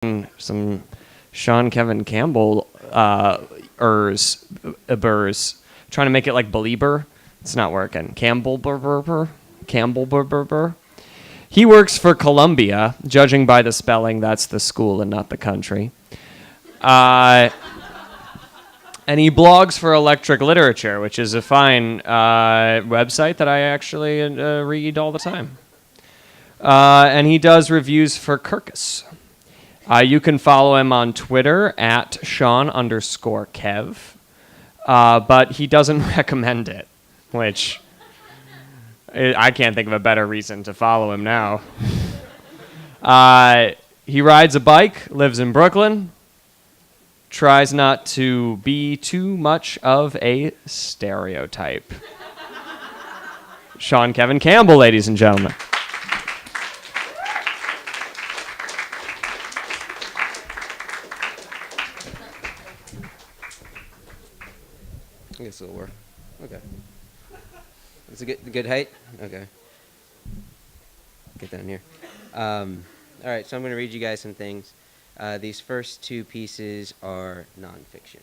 some Sean Kevin Campbell burrs, trying to make it like Belieber. It's not working. Campbell burr. He works for Columbia. Judging by the spelling, that's the school and not the country. And he blogs for Electric Literature, which is a fine website that I actually read all the time. And he does reviews for Kirkus. You can follow him on Twitter at Sean_Kev, but he doesn't recommend it, which I can't think of a better reason to follow him now. He rides a bike, lives in Brooklyn, tries not to be too much of a stereotype. Sean Kevin Campbell, ladies and gentlemen. I guess it'll work. Okay. It's a good height? Okay. Get down here. All right, so I'm going to read you guys some things. These first two pieces are nonfiction.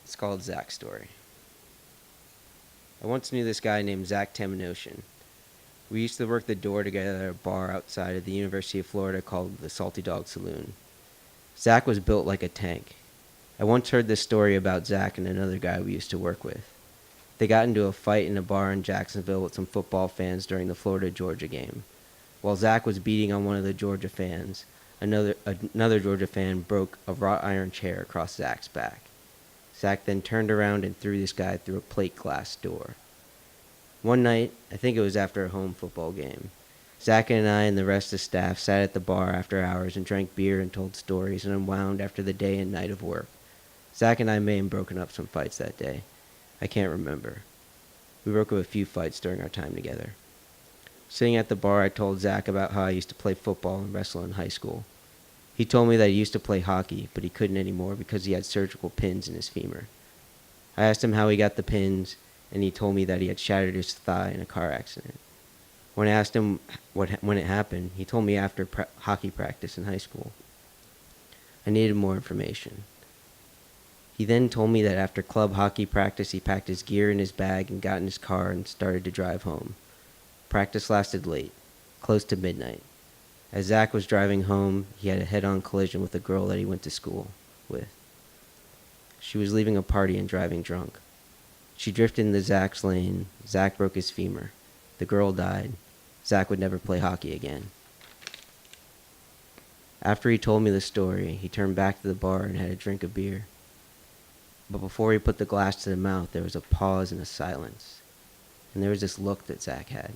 It's called Zach's Story. I once knew this guy named Zach Temenoshan. We used to work the door together at a bar outside of the University of Florida called the Salty Dog Saloon. Zach was built like a tank. I once heard this story about Zach and another guy we used to work with. They got into a fight in a bar in Jacksonville with some football fans during the Florida-Georgia game. While Zach was beating on one of the Georgia fans, another Georgia fan broke a wrought iron chair across Zach's back. Zach then turned around and threw this guy through a plate glass door. One night, I think it was after a home football game, Zach and I and the rest of the staff sat at the bar after hours and drank beer and told stories and unwound after the day and night of work. Zach and I may have broken up some fights that day. I can't remember. We broke up a few fights during our time together. Sitting at the bar, I told Zach about how I used to play football and wrestle in high school. He told me that he used to play hockey, but he couldn't anymore because he had surgical pins in his femur. I asked him how he got the pins, and he told me that he had shattered his thigh in a car accident. When I asked him when it happened, he told me after hockey practice in high school. I needed more information. He then told me that after club hockey practice, he packed his gear in his bag and got in his car and started to drive home. Practice lasted late, close to midnight. As Zach was driving home, he had a head-on collision with a girl that he went to school with. She was leaving a party and driving drunk. She drifted into Zach's lane. Zach broke his femur. The girl died. Zach would never play hockey again. After he told me the story, he turned back to the bar and had a drink of beer. But before he put the glass to the mouth, there was a pause and a silence. And there was this look that Zach had.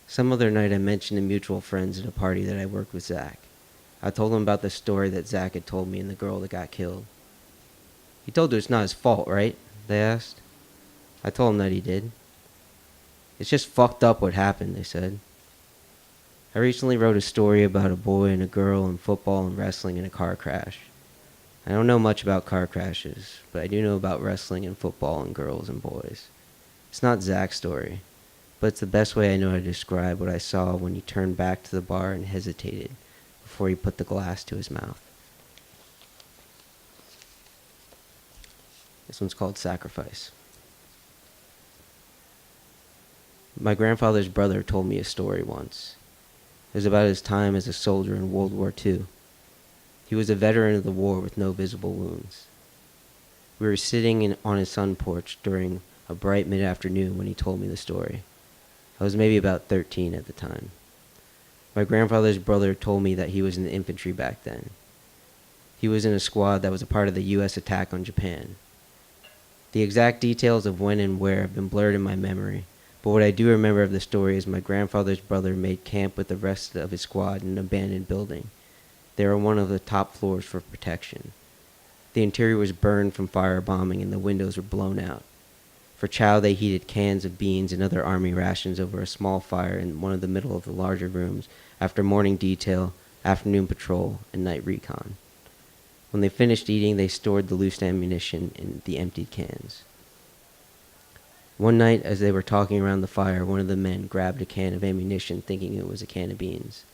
Some other night I mentioned to mutual friends at a party that I worked with Zach. I told him about the story that Zach had told me and the girl that got killed. He told her it's not his fault, right? They asked. I told him that he did. It's just fucked up what happened, they said. I recently wrote a story about a boy and a girl in football and wrestling in a car crash. I don't know much about car crashes, but I do know about wrestling and football and girls and boys. It's not Zach's story, but it's the best way I know how to describe what I saw when he turned back to the bar and hesitated before he put the glass to his mouth. This one's called Sacrifice. My grandfather's brother told me a story once. It was about his time as a soldier in World War II. He was a veteran of the war with no visible wounds. We were sitting on his sun porch during a bright mid-afternoon when he told me the story. I was maybe about 13 at the time. My grandfather's brother told me that he was in the infantry back then. He was in a squad that was a part of the U.S. attack on Japan. The exact details of when and where have been blurred in my memory, but what I do remember of the story is my grandfather's brother made camp with the rest of his squad in an abandoned building. They were on one of the top floors for protection. The interior was burned from firebombing and the windows were blown out. For chow, they heated cans of beans and other army rations over a small fire in one of the middle of the larger rooms after morning detail, afternoon patrol, and night recon. When they finished eating, they stored the loose ammunition in the emptied cans. One night, as they were talking around the fire, one of the men grabbed a can of ammunition thinking it was a can of beans.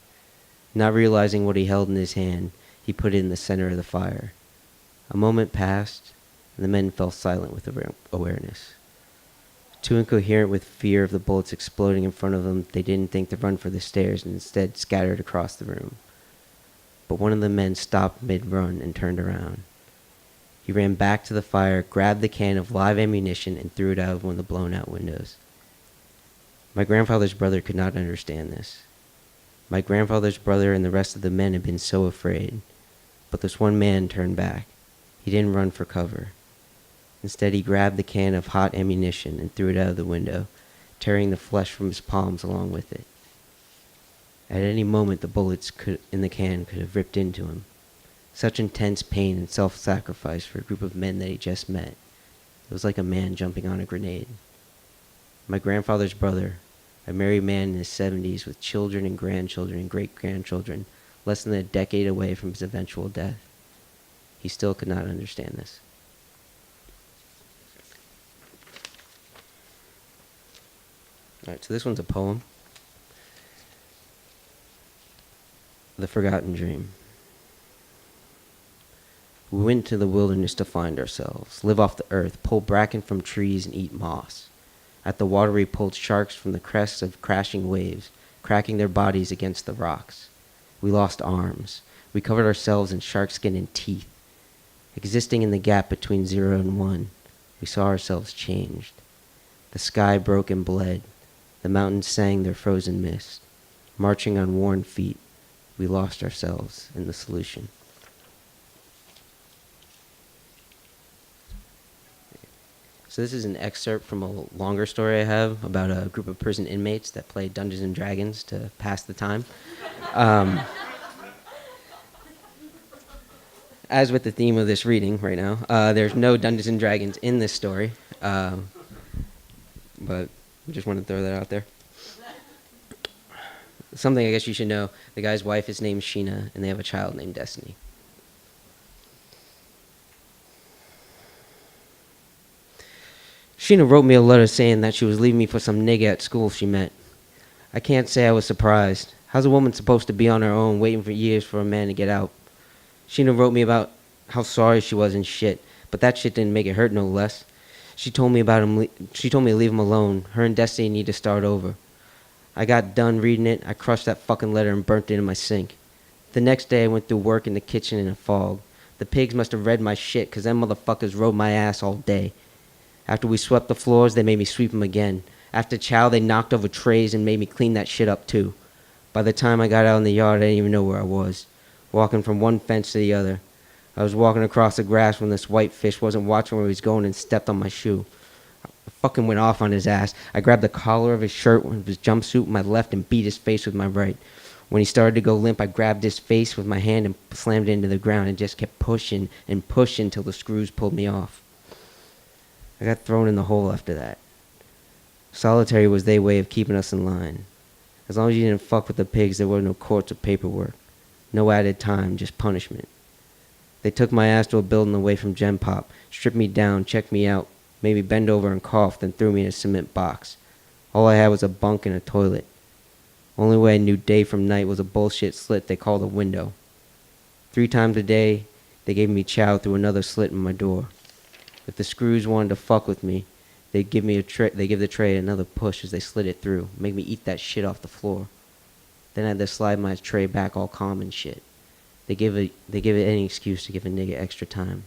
Not realizing what he held in his hand, he put it in the center of the fire. A moment passed, and the men fell silent with awareness. Too incoherent with fear of the bullets exploding in front of them, they didn't think to run for the stairs and instead scattered across the room. But one of the men stopped mid-run and turned around. He ran back to the fire, grabbed the can of live ammunition, and threw it out of one of the blown-out windows. My grandfather's brother could not understand this. My grandfather's brother and the rest of the men had been so afraid. But this one man turned back. He didn't run for cover. Instead, he grabbed the can of hot ammunition and threw it out of the window, tearing the flesh from his palms along with it. At any moment, the bullets in the can could have ripped into him. Such intense pain and self-sacrifice for a group of men that he just met. It was like a man jumping on a grenade. My grandfather's brother, a married man in his 70s with children and grandchildren and great-grandchildren, less than a decade away from his eventual death. He still could not understand this. All right, so this one's a poem. The Forgotten Dream. We went to the wilderness to find ourselves, live off the earth, pull bracken from trees and eat moss. At the water we pulled sharks from the crests of crashing waves, cracking their bodies against the rocks. We lost arms. We covered ourselves in shark skin and teeth. Existing in the gap between 0 and 1, we saw ourselves changed. The sky broke and bled. The mountains sang their frozen mist. Marching on worn feet, we lost ourselves in the solution. So this is an excerpt from a longer story I have about a group of prison inmates that play Dungeons and Dragons to pass the time. As with the theme of this reading right now, there's no Dungeons and Dragons in this story, but we just want to throw that out there. Something I guess you should know, the guy's wife is named Sheena, and they have a child named Destiny. Sheena wrote me a letter saying that she was leaving me for some nigga at school she met. I can't say I was surprised. How's a woman supposed to be on her own waiting for years for a man to get out? Sheena wrote me about how sorry she was and shit, but that shit didn't make it hurt no less. She told me to leave him alone. Her and Destiny need to start over. I got done reading it. I crushed that fucking letter and burnt it in my sink. The next day I went through work in the kitchen in a fog. The pigs must have read my shit, 'cause them motherfuckers rode my ass all day. After we swept the floors, they made me sweep them again. After chow, they knocked over trays and made me clean that shit up too. By the time I got out in the yard, I didn't even know where I was. Walking from one fence to the other. I was walking across the grass when this white fish wasn't watching where he was going and stepped on my shoe. I fucking went off on his ass. I grabbed the collar of his shirt with his jumpsuit with my left and beat his face with my right. When he started to go limp, I grabbed his face with my hand and slammed it into the ground and just kept pushing and pushing till the screws pulled me off. I got thrown in the hole after that. Solitary was their way of keeping us in line. As long as you didn't fuck with the pigs, there were no courts or paperwork. No added time, just punishment. They took my ass to a building away from Gen Pop, stripped me down, checked me out, made me bend over and cough, then threw me in a cement box. All I had was a bunk and a toilet. Only way I knew day from night was a bullshit slit they called a window. 3 times a day, they gave me chow through another slit in my door. If the screws wanted to fuck with me, they'd give the tray another push as they slid it through, make me eat that shit off the floor. Then I had to slide my tray back all calm and shit. They give it any excuse to give a nigga extra time.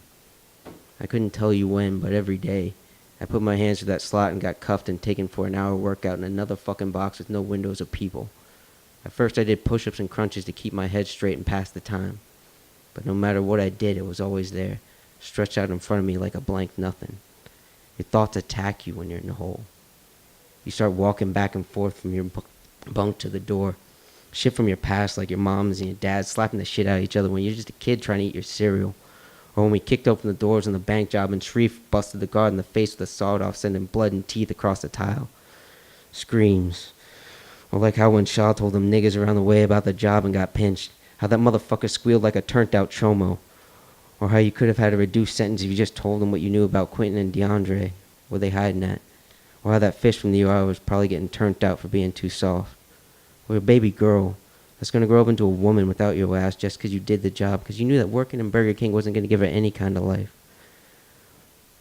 I couldn't tell you when, but every day, I put my hands through that slot and got cuffed and taken for an hour workout in another fucking box with no windows or people. At first I did push-ups and crunches to keep my head straight and pass the time. But no matter what I did, it was always there, stretched out in front of me like a blank nothing. Your thoughts attack you when you're in the hole. You start walking back and forth from your bunk to the door. Shit from your past, like your moms and your dads slapping the shit out of each other when you're just a kid trying to eat your cereal. Or when we kicked open the doors on the bank job and Sharif busted the guard in the face with a sawed-off, sending blood and teeth across the tile. Screams. Or like how when Shaw told them niggas around the way about the job and got pinched. How that motherfucker squealed like a turned-out chomo. Or how you could have had a reduced sentence if you just told them what you knew about Quentin and DeAndre. Where they hiding at. Or how that fish from the UR was probably getting turned out for being too soft. Or a baby girl That's going to grow up into a woman without your ass just because you did the job, because you knew that working in Burger King wasn't going to give her any kind of life.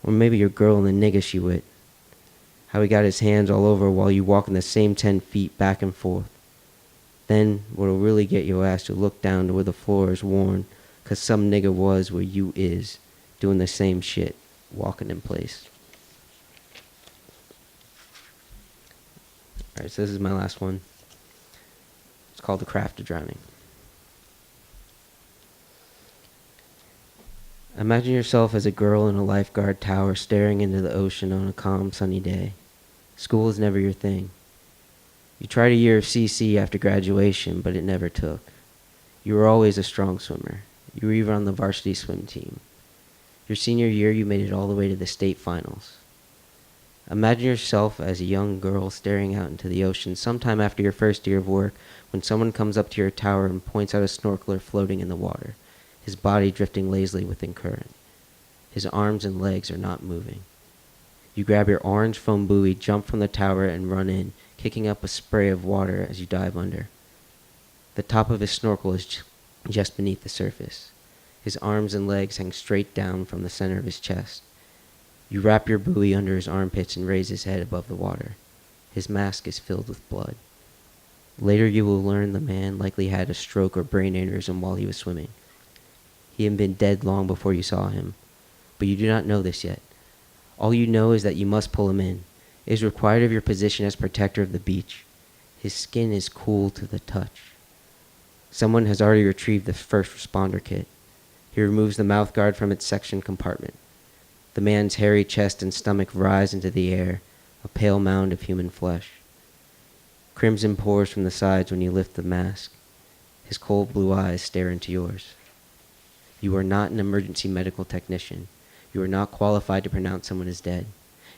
Or maybe your girl and the nigga she with. How he got his hands all over while you walking the same 10 feet back and forth. Then what'll really get your ass to look down to where the floor is worn, because some nigga was where you is, doing the same shit, walking in place. Alright, so this is my last one. It's called The Craft of Drowning. Imagine yourself as a girl in a lifeguard tower staring into the ocean on a calm, sunny day. School is never your thing. You tried a year of CC after graduation, but it never took. You were always a strong swimmer. You were even on the varsity swim team. Your senior year, you made it all the way to the state finals. Imagine yourself as a young girl staring out into the ocean sometime after your first year of work when someone comes up to your tower and points out a snorkeler floating in the water, his body drifting lazily within current. His arms and legs are not moving. You grab your orange foam buoy, jump from the tower, and run in, kicking up a spray of water as you dive under. The top of his snorkel is just beneath the surface. His arms and legs hang straight down from the center of his chest. You wrap your buoy under his armpits and raise his head above the water. His mask is filled with blood. Later you will learn the man likely had a stroke or brain aneurysm while he was swimming. He had been dead long before you saw him, but you do not know this yet. All you know is that you must pull him in. It is required of your position as protector of the beach. His skin is cool to the touch. Someone has already retrieved the first responder kit. He removes the mouth guard from its section compartment. The man's hairy chest and stomach rise into the air, a pale mound of human flesh. Crimson pours from the sides when you lift the mask. His cold blue eyes stare into yours. You are not an emergency medical technician. You are not qualified to pronounce someone is dead.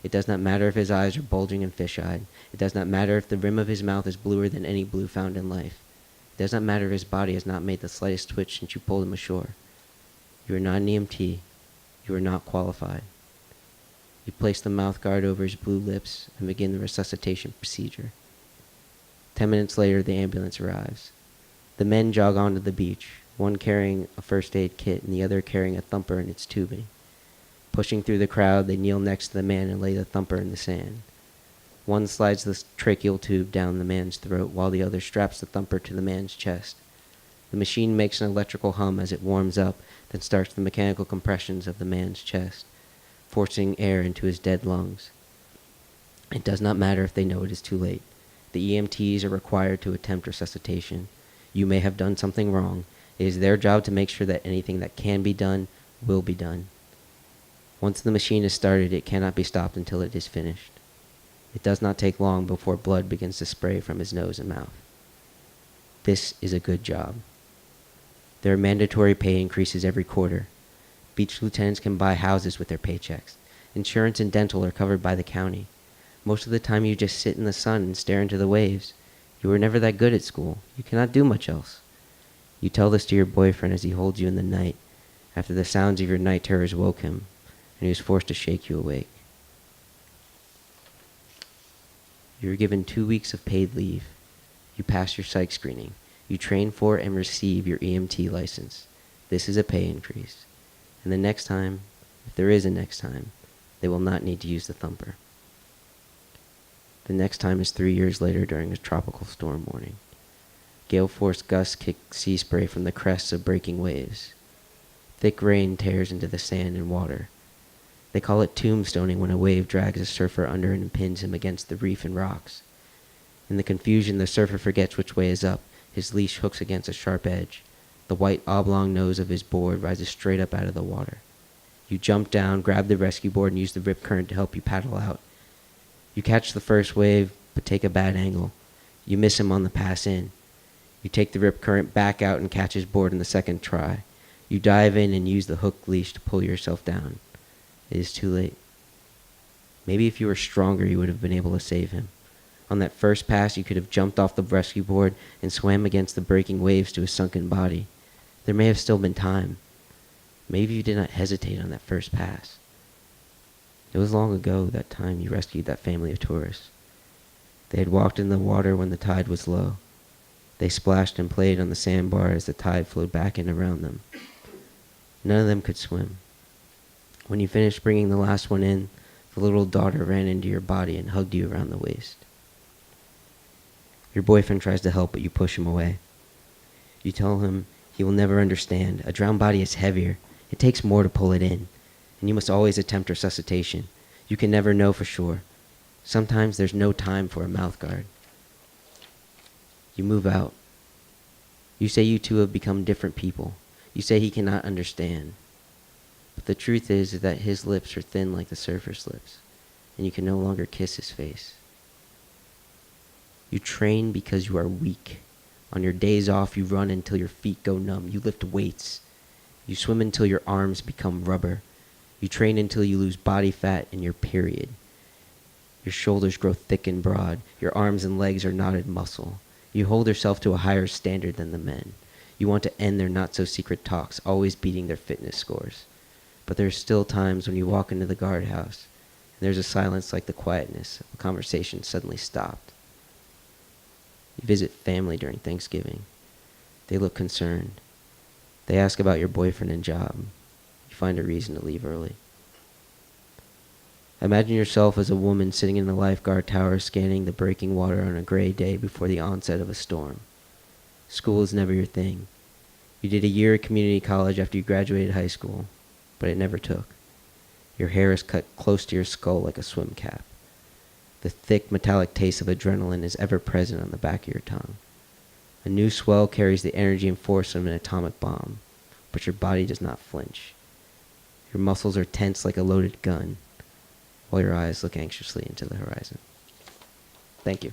It does not matter if his eyes are bulging and fish-eyed. It does not matter if the rim of his mouth is bluer than any blue found in life. It does not matter if his body has not made the slightest twitch since you pulled him ashore. You are not an EMT. You are not qualified. You place the mouth guard over his blue lips and begin the resuscitation procedure. 10 minutes later, the ambulance arrives. The men jog onto the beach, one carrying a first aid kit and the other carrying a thumper and its tubing. Pushing through the crowd, they kneel next to the man and lay the thumper in the sand. One slides the tracheal tube down the man's throat while the other straps the thumper to the man's chest. The machine makes an electrical hum as it warms up, then starts the mechanical compressions of the man's chest, forcing air into his dead lungs. It does not matter if they know it is too late. The EMTs are required to attempt resuscitation. You may have done something wrong. It is their job to make sure that anything that can be done will be done. Once the machine is started, it cannot be stopped until it is finished. It does not take long before blood begins to spray from his nose and mouth. This is a good job. There are mandatory pay increases every quarter. Beach lieutenants can buy houses with their paychecks. Insurance and dental are covered by the county. Most of the time you just sit in the sun and stare into the waves. You were never that good at school. You cannot do much else. You tell this to your boyfriend as he holds you in the night, after the sounds of your night terrors woke him, and he was forced to shake you awake. You are given 2 weeks of paid leave. You pass your psych screening. You train for and receive your EMT license. This is a pay increase. And the next time, if there is a next time, they will not need to use the thumper. The next time is 3 years later during a tropical storm warning. Gale force gusts kick sea spray from the crests of breaking waves. Thick rain tears into the sand and water. They call it tombstoning when a wave drags a surfer under and pins him against the reef and rocks. In the confusion, the surfer forgets which way is up. His leash hooks against a sharp edge. The white oblong nose of his board rises straight up out of the water. You jump down, grab the rescue board, and use the rip current to help you paddle out. You catch the first wave, but take a bad angle. You miss him on the pass in. You take the rip current back out and catch his board in the second try. You dive in and use the hook leash to pull yourself down. It is too late. Maybe if you were stronger, you would have been able to save him. On that first pass, you could have jumped off the rescue board and swam against the breaking waves to his sunken body. There may have still been time. Maybe you did not hesitate on that first pass. It was long ago that time you rescued that family of tourists. They had walked in the water when the tide was low. They splashed and played on the sandbar as the tide flowed back in around them. None of them could swim. When you finished bringing the last one in, the little daughter ran into your body and hugged you around the waist. Your boyfriend tries to help, but you push him away. You tell him he will never understand. A drowned body is heavier. It takes more to pull it in, and you must always attempt resuscitation. You can never know for sure. Sometimes there's no time for a mouth guard. You move out. You say you two have become different people. You say he cannot understand. But the truth is that his lips are thin like the surfer's lips, and you can no longer kiss his face. You train because you are weak. On your days off, you run until your feet go numb. You lift weights. You swim until your arms become rubber. You train until you lose body fat in your period. Your shoulders grow thick and broad. Your arms and legs are knotted muscle. You hold yourself to a higher standard than the men. You want to end their not-so-secret talks, always beating their fitness scores. But there are still times when you walk into the guardhouse, and there's a silence like the quietness of a conversation suddenly stopped. You visit family during Thanksgiving. They look concerned. They ask about your boyfriend and job. You find a reason to leave early. Imagine yourself as a woman sitting in the lifeguard tower scanning the breaking water on a gray day before the onset of a storm. School is never your thing. You did a year at community college after you graduated high school, but it never took. Your hair is cut close to your skull like a swim cap. The thick metallic taste of adrenaline is ever present on the back of your tongue. A new swell carries the energy and force of an atomic bomb, but your body does not flinch. Your muscles are tense like a loaded gun, while your eyes look anxiously into the horizon. Thank you.